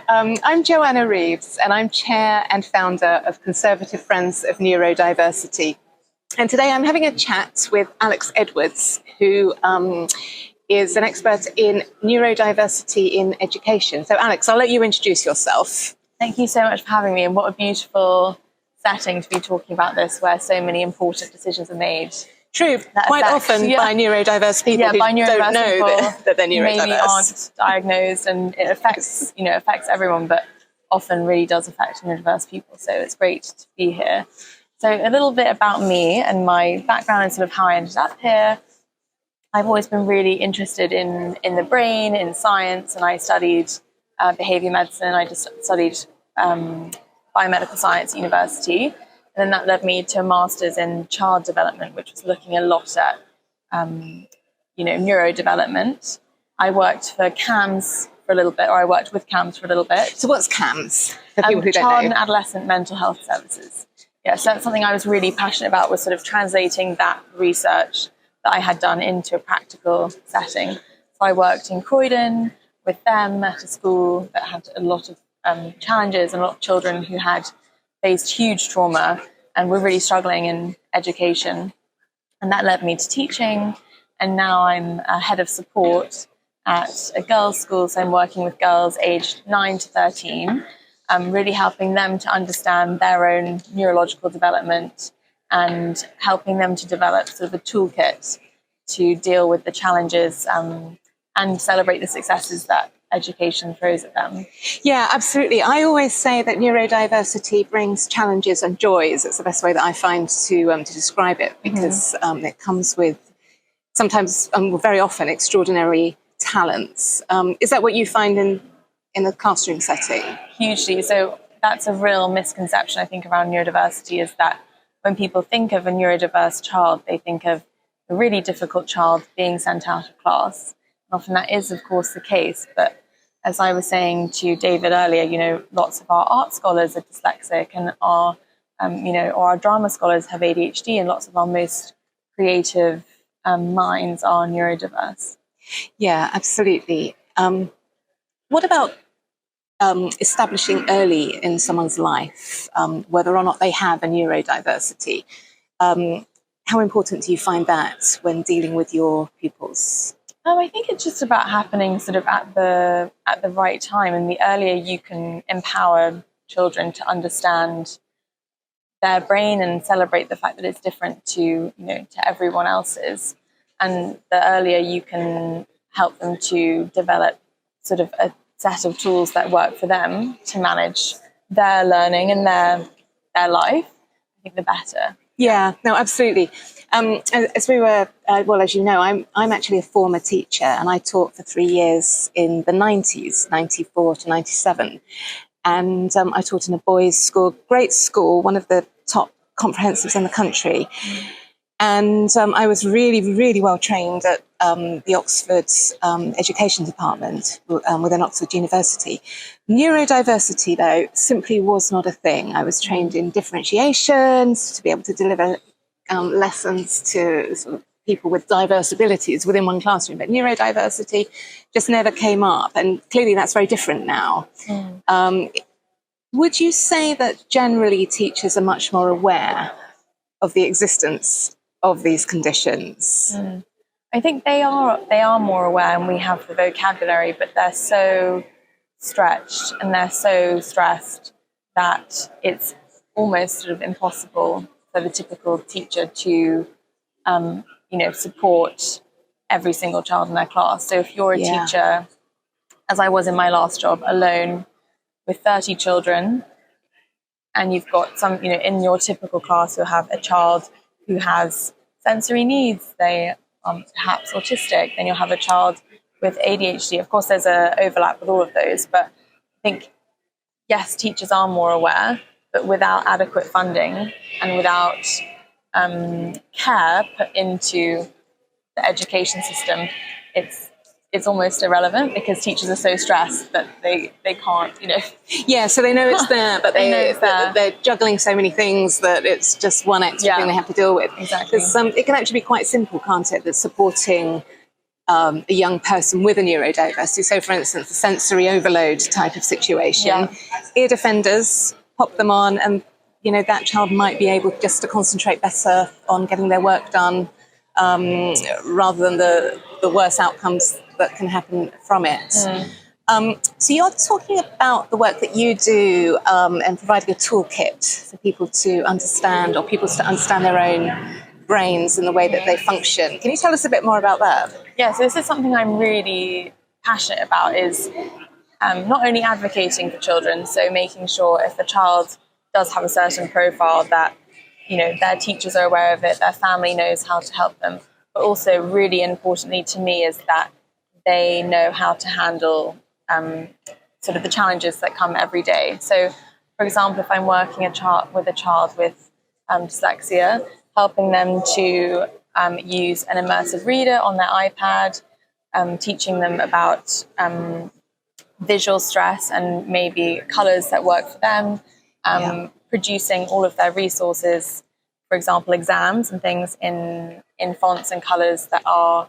I'm Joanna Reeves, and I'm chair and founder of Conservative Friends of Neurodiversity. And today I'm having a chat with Alex Edwards, who is an expert in neurodiversity in education. So Alex, I'll let you introduce yourself. Thank you so much for having me, and what a beautiful setting to be talking about this, where so many important decisions are made. True, quite often by neurodiverse people who don't know that they're neurodiverse. Maybe aren't diagnosed, and it affects everyone, but often really does affect neurodiverse people. So it's great to be here. So a little bit about me and my background and sort of how I ended up here. I've always been really interested in the brain, in science, and I studied behaviour medicine. I just studied biomedical science at university. And then that led me to a master's in child development, which was looking a lot at, neurodevelopment. I worked for CAMS for a little bit, or I worked with CAMS for a little bit. So what's CAMS, for people who don't know? Child and Adolescent Mental Health Services. Yeah, so that's something I was really passionate about, was sort of translating that research that I had done into a practical setting. So I worked in Croydon with them at a school that had a lot of challenges and a lot of children who had faced huge trauma and were really struggling in education. And that led me to teaching. And now I'm a head of support at a girls' school. So I'm working with girls aged 9 to 13, really helping them to understand their own neurological development and helping them to develop sort of a toolkit to deal with the challenges and celebrate the successes that education throws at them. Yeah, absolutely. I always say that neurodiversity brings challenges and joys. It's the best way that I find to describe it, because it comes with sometimes, very often, extraordinary talents. Is that what you find in the classroom setting? Hugely. So that's a real misconception, I think, around neurodiversity, is that when people think of a neurodiverse child, they think of a really difficult child being sent out of class. And often that is, of course, the case, but as I was saying to David earlier, lots of our art scholars are dyslexic, and our drama scholars have ADHD, and lots of our most creative minds are neurodiverse. Yeah, absolutely. What about establishing early in someone's life whether or not they have a neurodiversity? How important do you find that when dealing with your pupils? I think it's just about happening sort of at the right time, and the earlier you can empower children to understand their brain and celebrate the fact that it's different to everyone else's, and the earlier you can help them to develop sort of a set of tools that work for them to manage their learning and their life, I think the better. Yeah, no, absolutely. As we were, as you know, I'm actually a former teacher, and I taught for 3 years in the 90s, 94 to 97. And I taught in a boys' school, great school, one of the top comprehensives in the country. And I was really, really well trained at the Oxford Education Department within Oxford University. Neurodiversity, though, simply was not a thing. I was trained in differentiations to be able to deliver lessons to sort of people with diverse abilities within one classroom, but neurodiversity just never came up, and clearly that's very different now. Would you say that generally teachers are much more aware of the existence of these conditions? I think they are more aware, and we have the vocabulary, but they're so stretched and they're so stressed that it's almost sort of impossible for the typical teacher to support every single child in their class. So if you're a teacher, as I was in my last job, alone with 30 children, and you've got some, in your typical class, you'll have a child who has sensory needs, they are perhaps autistic, then you'll have a child with ADHD. Of course, there's an overlap with all of those, but I think, yes, teachers are more aware, but without adequate funding and without care put into the education system, it's almost irrelevant, because teachers are so stressed that they can't, Yeah, so they know it's there, but they're juggling so many things that it's just one extra thing they have to deal with. Exactly. Because it can actually be quite simple, can't it? That supporting a young person with a neurodiversity. So, for instance, a sensory overload type of situation, ear defenders, pop them on, and that child might be able just to concentrate better on getting their work done, rather than the worse outcomes that can happen from it. So you're talking about the work that you do, and providing a toolkit for people to understand, or people to understand their own brains and the way that they function. Can you tell us a bit more about that? Yeah, so this is something I'm really passionate about, is not only advocating for children, so making sure if a child does have a certain profile that, their teachers are aware of it, their family knows how to help them, but also really importantly to me is that they know how to handle sort of the challenges that come every day. So, for example, if I'm working with a child with dyslexia, helping them to use an immersive reader on their iPad, teaching them about visual stress and maybe colours that work for them, producing all of their resources, for example, exams and things in fonts and colours that are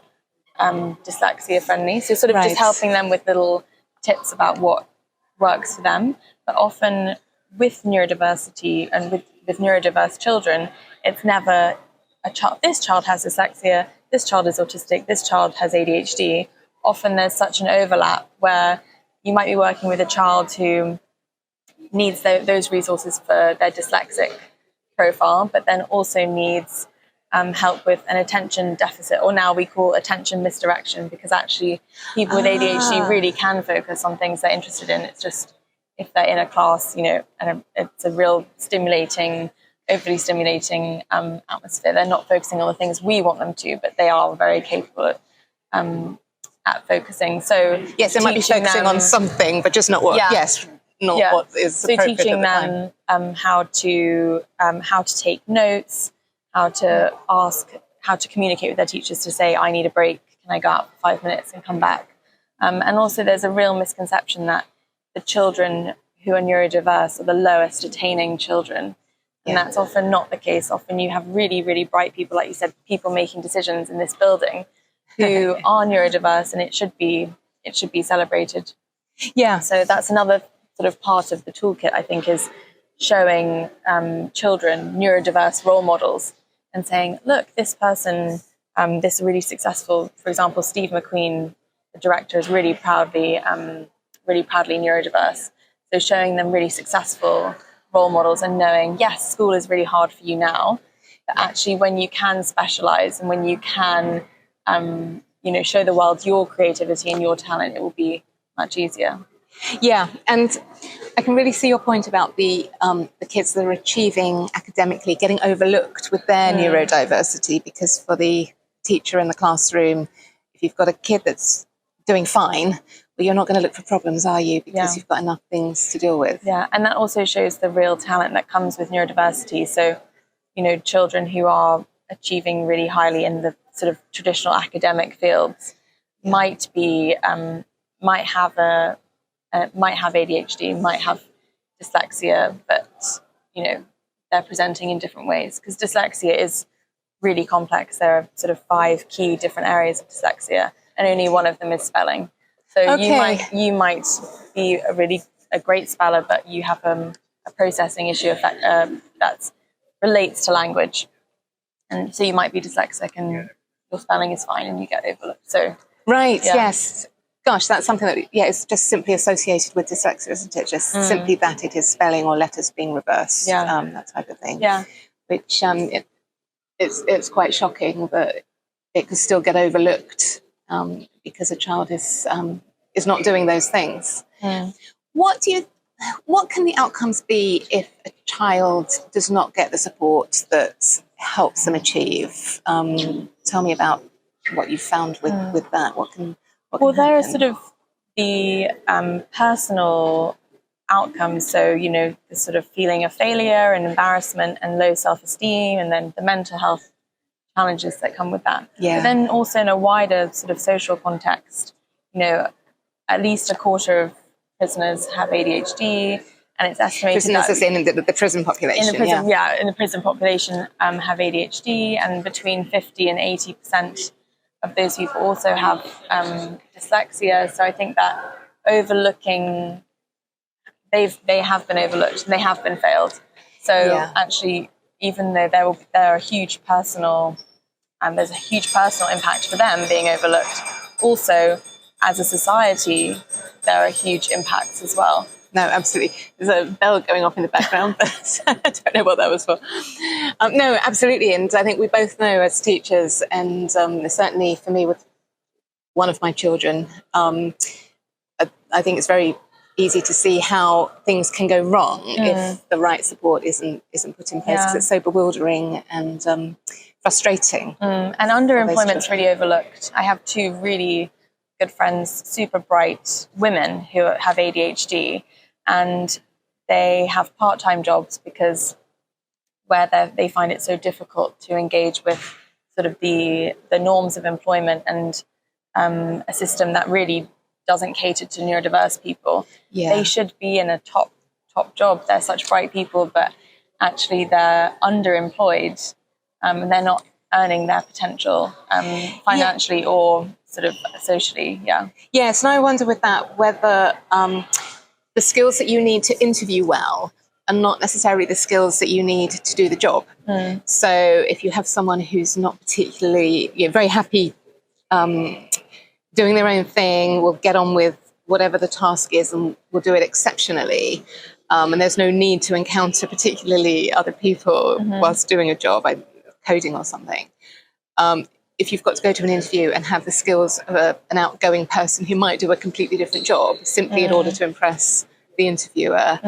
dyslexia friendly. So sort of just helping them with little tips about what works for them. But often with neurodiversity and with neurodiverse children, it's never this child has dyslexia, this child is autistic, this child has ADHD. Often there's such an overlap where you might be working with a child who needs those resources for their dyslexic profile, but then also needs help with an attention deficit, or now we call attention misdirection, because actually people with ADHD really can focus on things they're interested in. It's just if they're in a class, and it's a real overly stimulating atmosphere, they're not focusing on the things we want them to, but they are very capable at focusing. So yes, they might be focusing on something, but just not what. What is so appropriate teaching at the them how to take notes, how to communicate with their teachers to say, I need a break, can I go out for 5 minutes and come back? And also there's a real misconception that the children who are neurodiverse are the lowest attaining children. And that's often not the case. Often you have really, really bright people, like you said, people making decisions in this building who are neurodiverse, and it should be celebrated. Yeah. So that's another sort of part of the toolkit, I think, is showing children neurodiverse role models and saying, look, this person, this really successful, for example, Steve McQueen, the director, is really proudly neurodiverse. So showing them really successful role models and knowing, yes, school is really hard for you now, but actually when you can specialize and when you can, show the world your creativity and your talent, it will be much easier. Yeah, and I can really see your point about the kids that are achieving academically getting overlooked with their neurodiversity, because for the teacher in the classroom, if you've got a kid that's doing fine, well, you're not going to look for problems, are you? Because you've got enough things to deal with. Yeah, and that also shows the real talent that comes with neurodiversity. So, children who are achieving really highly in the sort of traditional academic fields might have ADHD, might have dyslexia, but they're presenting in different ways, because dyslexia is really complex. There are sort of 5 key different areas of dyslexia, and only one of them is spelling. So you might be a great speller, but you have a processing issue that relates to language, and so you might be dyslexic and your spelling is fine and you get overlooked. So yes. Gosh, that's something that it's just simply associated with dyslexia, isn't it? Just simply that it is spelling or letters being reversed, that type of thing. Yeah, which it's quite shocking that it could still get overlooked because a child is not doing those things. What can the outcomes be if a child does not get the support that helps them achieve? Tell me about what you found with that. Well, there are sort of the personal outcomes. So, the sort of feeling of failure and embarrassment and low self-esteem, and then the mental health challenges that come with that. Yeah. But then also in a wider sort of social context, at least a quarter of prisoners have ADHD, and it's estimated prisoners in the prison population. In the prison population have ADHD, and between 50 and 80% of those people also have dyslexia. So I think that they have been overlooked and they have been failed. So actually, even though there are huge personal, and there's a huge personal impact for them being overlooked, also as a society, there are huge impacts as well. No, absolutely. There's a bell going off in the background, but I don't know what that was for. No, absolutely. And I think we both know as teachers, and certainly for me with one of my children, I think it's very easy to see how things can go wrong if the right support isn't put in place, because it's so bewildering and frustrating. And underemployment's really overlooked. I have two really good friends, super bright women who have ADHD, and they have part-time jobs because they find it so difficult to engage with sort of the norms of employment and a system that really doesn't cater to neurodiverse people. They should be in a top job. They're such bright people, but actually they're underemployed, and they're not earning their potential financially or sort of socially. Yes, and I wonder with that whether the skills that you need to interview well are not necessarily the skills that you need to do the job. So if you have someone who's not particularly very happy doing their own thing, will get on with whatever the task is and will do it exceptionally, and there's no need to encounter particularly other people whilst doing a job, coding or something. If you've got to go to an interview and have the skills of an outgoing person who might do a completely different job simply in order to impress the interviewer,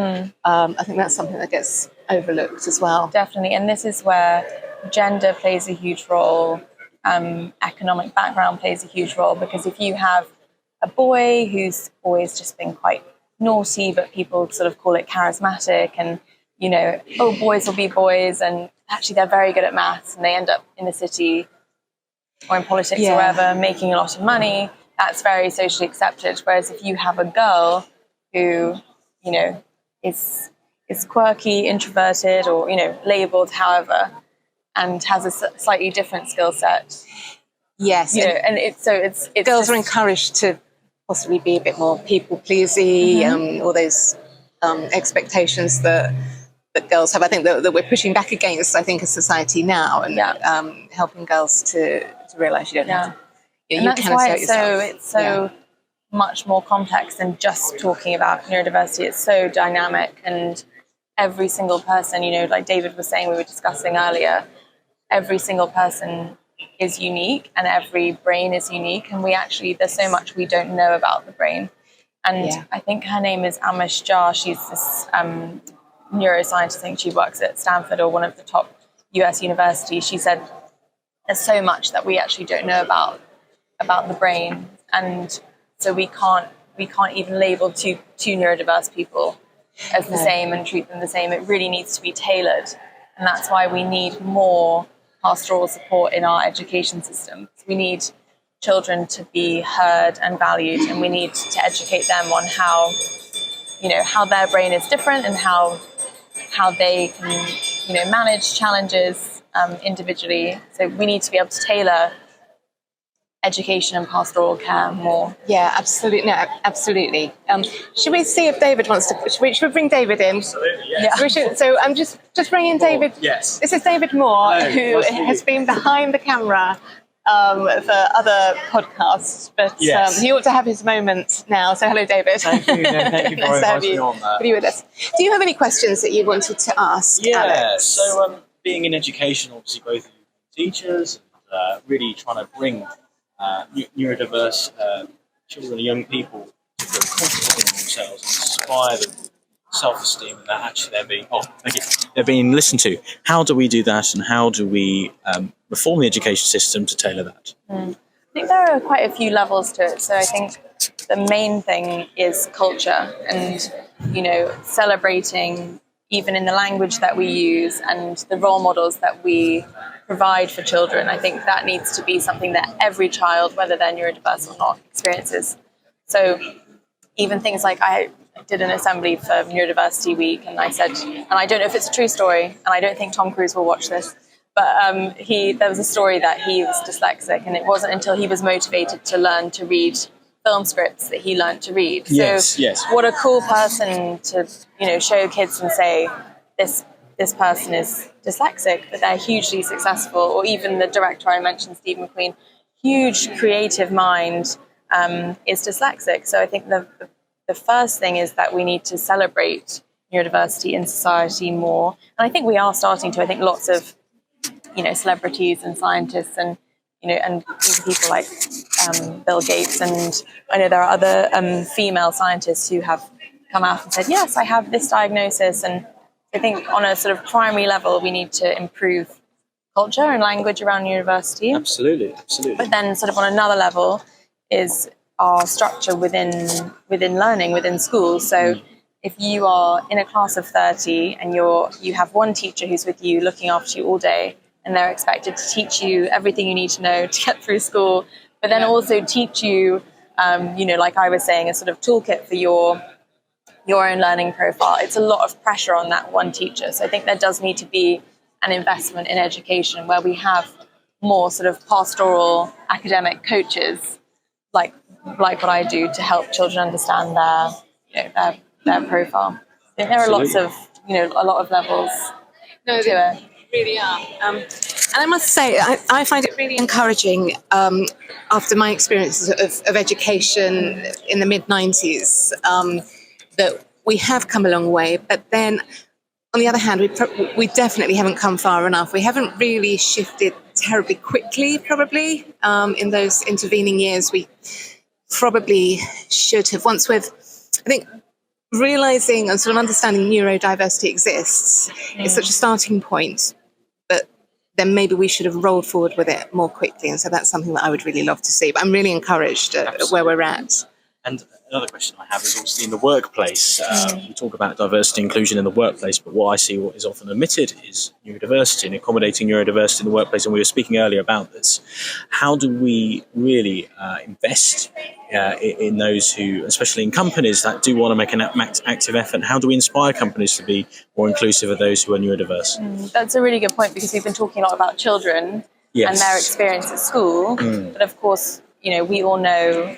I think that's something that gets overlooked as well. Definitely. And this is where gender plays a huge role, economic background plays a huge role, because if you have a boy who's always just been quite naughty, but people sort of call it charismatic, and boys will be boys, and actually they're very good at maths and they end up in the city or in politics or wherever, making a lot of money, that's very socially accepted. Whereas if you have a girl who, is quirky, introverted, or, labeled however, and has a slightly different skill set. Yes. And it's girls are encouraged to possibly be a bit more people-pleasy, all those expectations that girls have. I think that we're pushing back against, I think, as society now, and helping girls to realise you don't have to. And that's why it's so much more complex than just talking about neurodiversity. It's so dynamic, and every single person, like David was saying, we were discussing earlier, every single person is unique and every brain is unique, and there's so much we don't know about the brain. And I think her name is Amish Jha. She's this neuroscientist. I think she works at Stanford or one of the top US universities. She said there's so much that we actually don't know about the brain, and so we can't even label two neurodiverse people as the same and treat them the same. It really needs to be tailored, and that's why we need more pastoral support in our education system. We need children to be heard and valued, and we need to educate them on how their brain is different and how they can manage challenges individually. So we need to be able to tailor education and pastoral care more. Yeah, absolutely. No, absolutely. Should we see if David wants to? Should we bring David in? Absolutely. Yes. So I'm just bringing David. Yes. This is David Moore, who has been behind the camera for other podcasts, but he ought to have his moment now. So hello, David. Thank you. Thank you very much for being on that. Be with us. Do you have any questions that you wanted to ask? Yeah. Alex? So being in education, obviously both of you are teachers, and really trying to bring neurodiverse children and young people to feel confident in themselves and inspire them with self-esteem, and that actually they're being listened to. How do we do that, and how do we reform the education system to tailor that? I think there are quite a few levels to it. So I think the main thing is culture, and celebrating even in the language that we use and the role models that we provide for children. I think that needs to be something that every child, whether they're neurodiverse or not, experiences. So even things like I did an assembly for Neurodiversity Week, and I said, and I don't know if it's a true story, and I don't think Tom Cruise will watch this, But there was a story that he was dyslexic, and it wasn't until he was motivated to learn to read film scripts that he learned to read. Yes, yes. What a cool person to, show kids and say, this person is dyslexic, but they're hugely successful. Or even the director I mentioned, Steve McQueen, huge creative mind, is dyslexic. So I think the first thing is that we need to celebrate neurodiversity in society more. And I think we are starting to. I think lots of, celebrities and scientists and, and even people like Bill Gates, and I know there are other female scientists who have come out and said, yes, I have this diagnosis. And I think on a sort of primary level, we need to improve culture and language around neurodiversity. Absolutely, absolutely. But then sort of on another level is our structure within learning, within schools. So if you are in a class of 30 and you have one teacher who's with you looking after you all day, and they're expected to teach you everything you need to know to get through school, but then also teach you, like I was saying, a sort of toolkit for your own learning profile. It's a lot of pressure on that one teacher. So I think there does need to be an investment in education where we have more sort of pastoral academic coaches, like what I do, to help children understand their profile. I think there are lots of, a lot of levels to it. Really are. And I must say, I find it really encouraging after my experiences of education in the mid-90s that we have come a long way, but then on the other hand, we definitely haven't come far enough. We haven't really shifted terribly quickly, probably, in those intervening years. We probably should have. Once we've, I think, realizing and sort of understanding neurodiversity exists is such a starting point, but then maybe we should have rolled forward with it more quickly. And so that's something that I would really love to see. But I'm really encouraged at where we're at. And another question I have is obviously in the workplace. We talk about diversity and inclusion in the workplace, but what I see what is often omitted is neurodiversity and accommodating neurodiversity in the workplace. And we were speaking earlier about this. How do we really invest in those who, especially in companies that do want to make an active effort? How do we inspire companies to be more inclusive of those who are neurodiverse? That's a really good point, because we've been talking a lot about children and their experience at school. But of course, we all know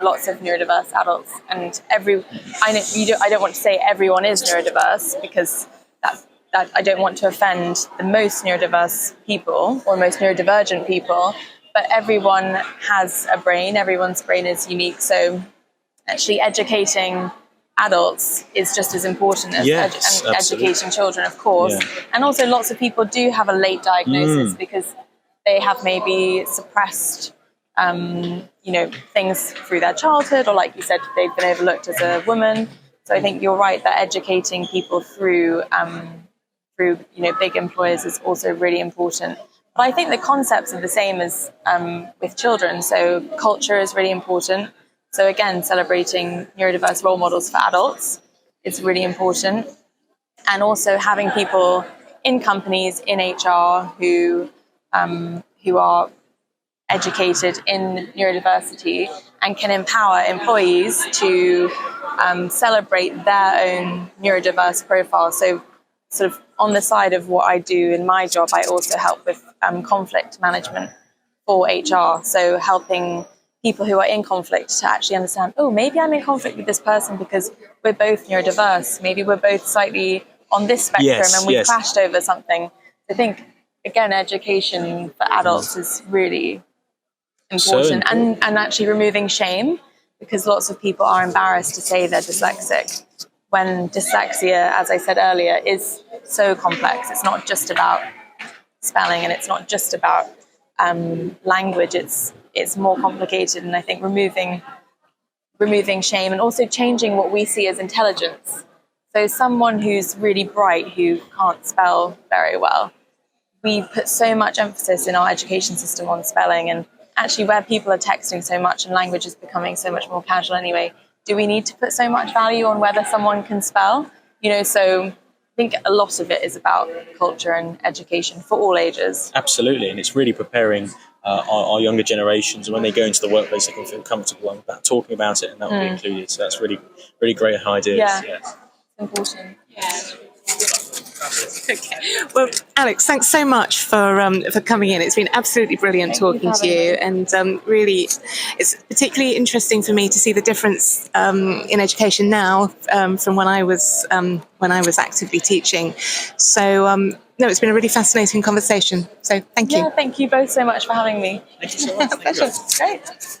lots of neurodiverse adults, and I don't want to say everyone is neurodiverse, because that I don't want to offend the most neurodiverse people or most neurodivergent people, but everyone has a brain, everyone's brain is unique. So actually educating adults is just as important as educating children, of course. And also lots of people do have a late diagnosis because they have maybe suppressed things through their childhood, or like you said, they've been overlooked as a woman. So I think you're right that educating people through big employers is also really important. But I think the concepts are the same as with children. So culture is really important. So again, celebrating neurodiverse role models for adults is really important. And also having people in companies, in HR, who are educated in neurodiversity and can empower employees to celebrate their own neurodiverse profile. So sort of on the side of what I do in my job, I also help with conflict management for HR. So helping people who are in conflict to actually understand, oh, maybe I'm in conflict with this person because we're both neurodiverse. Maybe we're both slightly on this spectrum and we've clashed over something. I think, again, education for adults is really important. And actually removing shame, because lots of people are embarrassed to say they're dyslexic, when dyslexia, as I said earlier, is so complex. It's not just about spelling, and it's not just about language. It's more complicated. And I think removing shame and also changing what we see as intelligence. So someone who's really bright, who can't spell very well, we put so much emphasis in our education system on spelling, and actually where people are texting so much and language is becoming so much more casual anyway, do we need to put so much value on whether someone can spell? So I think a lot of it is about culture and education for all ages. Absolutely, and it's really preparing our younger generations, and when they go into the workplace, they can feel comfortable about talking about it, and that will be included. So that's really, really great ideas. Yeah. Important. Yeah. Okay. Well, Alex, thanks so much for coming in. It's been absolutely brilliant talking to you, and really, it's particularly interesting for me to see the difference in education now from when I was actively teaching. So, no, it's been a really fascinating conversation. So, thank you. Yeah, thank you both so much for having me. Thank you so much. Thank you. Pleasure. Great.